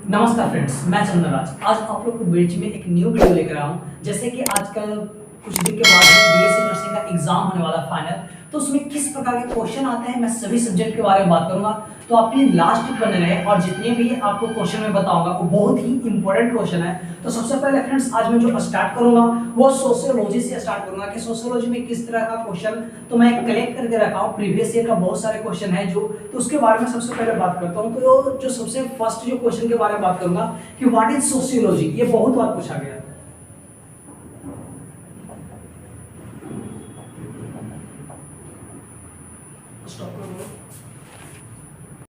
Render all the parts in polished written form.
नमस्कार फ्रेंड्स, मैं चंद्रराज। आज आप लोग को बीच में एक न्यू वीडियो लेकर आया हूँ। जैसे कि आजकल कुछ दिन के बाद बीएससी नर्सिंग का एग्जाम होने वाला फाइनल, तो उसमें किस प्रकार के क्वेश्चन आते हैं मैं सभी सब्जेक्ट के बारे में बात करूंगा। तो आप प्लीज लास्ट तक बने रहे और जितने भी आपको क्वेश्चन मैं बताऊंगा वो बहुत ही इंपॉर्टेंट क्वेश्चन है। तो सबसे पहले फ्रेंड्स आज मैं जो स्टार्ट करूंगा वो सोशियोलॉजी से स्टार्ट करूंगा कि सोशियोलॉजी में किस तरह का क्वेश्चन तो मैं कलेक्ट करके रखा हूँ। प्रीवियस ईयर का बहुत सारे क्वेश्चन है जो, तो उसके बारे में सबसे पहले बात करता हूँ। तो जो सबसे फर्स्ट जो क्वेश्चन के बारे में बात करूंगा कि व्हाट इज सोशियोलॉजी, ये बहुत बार पूछा गया।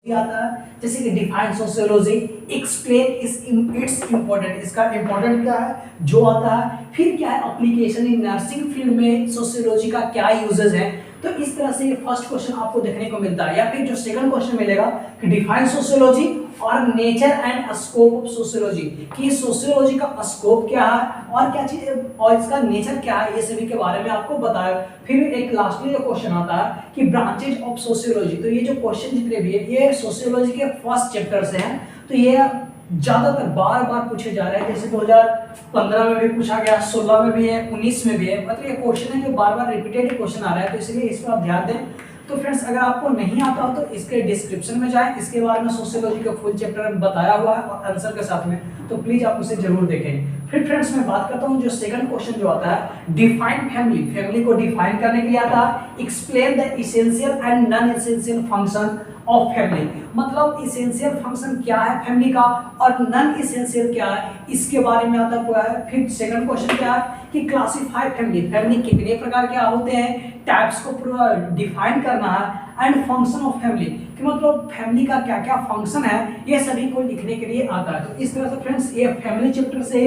आता है जैसे कि define sociology, explain it's important, इसका इंपॉर्टेंट क्या है जो आता है, फिर क्या है एप्लीकेशन इन नर्सिंग फील्ड में सोशियोलॉजी का क्या यूजेस है। तो इस तरह से ये फर्स्ट क्वेश्चन आपको देखने को मिलता है। या फिर जो सेकंड क्वेश्चन मिलेगा कि डिफाइन सोशियोलॉजी और nature and scope of sociology, कि सोशियोलॉजी का स्कोप क्या है और क्या चीज और इसका नेचर क्या है, ये सभी के बारे में आपको बताया। फिर एक लास्टली जो क्वेश्चन आता है कि ब्रांचेज ऑफ सोशियोलॉजी। तो ये जो क्वेश्चन जितने भी है ये सोशियोलॉजी के फर्स्ट चैप्टर से हैं। तो ये ज्यादातर बार बार पूछे जा रहे हैं। जैसे 2015 में भी पूछा गया, 16 में भी है, 19 में भी है। मतलब ये क्वेश्चन है जो बार बार रिपीटेड क्वेश्चन आ रहा है, तो इसलिए इस पर आप ध्यान दें। तो फ्रेंड्स अगर आपको नहीं आता हो तो इसके डिस्क्रिप्शन में जाएं, इसके बारे में सोशियोलॉजी का फुल चैप्टर बताया हुआ है और आंसर के साथ में, तो प्लीज आप उसे जरूर देखें। फिर फ्रेंड्स मैं बात करता हूं जो सेकंड क्वेश्चन जो आता है डिफाइन फैमिली। फैमिली को डिफाइन करने के लिए आता है explain the essential and non essential function of family. मतलब एसेंशियल फंक्शन क्या है फैमिली का और नॉन एसेंशियल क्या है, इसके बारे में आता है। फिर सेकंड क्वेश्चन क्या है कि क्लासिफाई फैमिली, फैमिली कितने प्रकार के होते हैं, टाइप्स को पूरा डिफाइन करना है। एंड फंक्शन ऑफ फैमिली कि मतलब फैमिली का क्या क्या फंक्शन है, ये सभी को लिखने के लिए आता है। तो इस तरह से फ्रेंड्स ये फैमिली चैप्टर से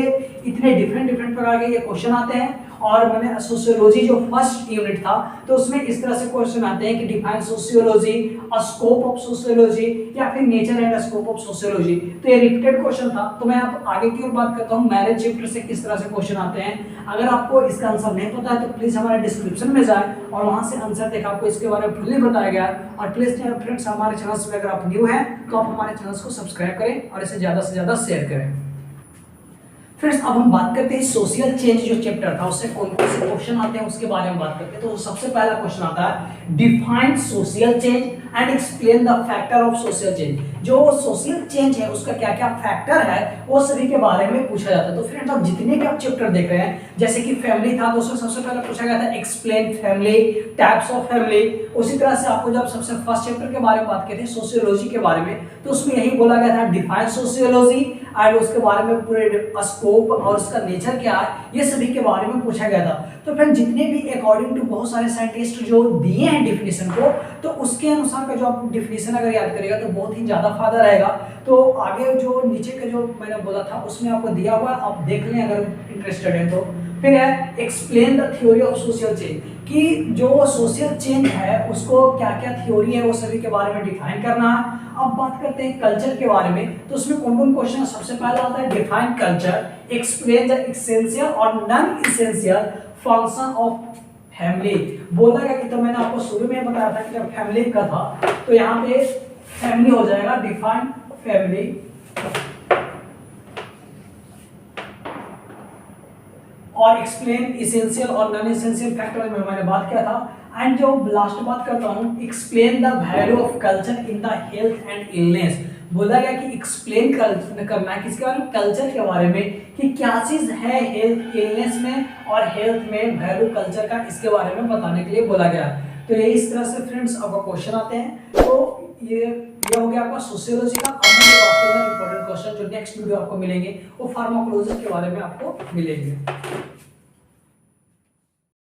इतने डिफरेंट प्रकार के ये क्वेश्चन आते हैं। और मैंने सोशियोलॉजी जो फर्स्ट यूनिट था तो उसमें इस तरह से क्वेश्चन आते हैं कि define sociology, scope of sociology या फिर nature and scope of sociology. तो ये रिपीटेड क्वेश्चन था। तो मैं अब आगे की ओर बात करता हूँ मैरिज चैप्टर से किस तरह से क्वेश्चन आते हैं। अगर आपको इसका आंसर नहीं पता है तो प्लीज हमारे डिस्क्रिप्शन में जाए और वहां से आंसर देखा, आपको इसके बारे में फुल्ली बताया गया है। और प्लीज फ्रेंड्स हमारे चैनल में अगर आप न्यू हैं तो आप हमारे चैनल को सब्सक्राइब करें और इसे ज्यादा से ज्यादा शेयर करें। फ्रेंड्स अब हम बात करते हैं सोशल चेंज जो चैप्टर था उससे कौन कौन से क्वेश्चन आते हैं उसके बारे में बात करते हैं। तो सबसे पहला क्वेश्चन आता है define social change and explain the factor of social change. जो सोशल चेंज है उसका क्या क्या फैक्टर है वो सभी के बारे में पूछा जाता है। तो फ्रेंड्स अब जितने भी आप चैप्टर देख रहे हैं, जैसे कि फैमिली था तो उसमें सबसे पहले पूछा गया था explain family, types of family. उसी तरह से आपको जब सबसे फर्स्ट चैप्टर के बारे में बात की थी सोशियोलॉजी के बारे में, तो उसमें यही बोला गया था डिफाइन सोशियोलॉजी एंड उसके बारे में पूरे स्कोप और उसका नेचर क्या है ये सभी के बारे में पूछा गया था। तो फ्रेंड जितने भी अकॉर्डिंग टू बहुत सारे साइंटिस्ट जो दिए हैं डिफिनेशन को, तो उसके अनुसार का जो आप डिफिनेशन अगर याद करेगा तो बहुत ही ज्यादा फायदा रहेगा। तो आगे जो नीचे का जो मैंने बोला था उसमें आपको दिया हुआ, आप देख लें अगर इंटरेस्टेड है तो। फिर है explain the theory of social change, कि जो सोशल चेंज है उसको क्या क्या थ्योरी है वो सभी के बारे में डिफाइन करना है। अब बात करते हैं कल्चर के बारे में, तो उसमें कौन कौन क्वेश्चन सबसे पहला आता है define culture, explain the essential और non essential function of family. बोला गया कि तो मैंने आपको शुरू में बताया था कि जब फैमिली का था तो यहाँ पे फैमिली हो जाएगा डिफाइन फैमिली, और एक्सप्लेन एसेंशियल और नॉन एसेंशियल फैक्टर में मैंने बात किया था। एंड जो लास्ट बात करता हूँ explain the value of culture in the health and illness. बोला गया कि एक्सप्लेन करना है किसके बारे में, कल्चर के बारे में, कि क्या चीज है हेल्थ इलनेस में और हेल्थ में वैल्यू कल्चर का, इसके बारे में बताने के लिए बोला गया। तो ये इस तरह से फ्रेंड्स आपका क्वेश्चन आते हैं। तो ये हो गया आपका सोशियोलॉजी का। अब मैं बात करूंगा इंपॉर्टेंट क्वेश्चन जो नेक्स्ट वीडियो आपको मिलेंगे वो फार्माकोलॉजी के बारे में आपको मिलेंगे।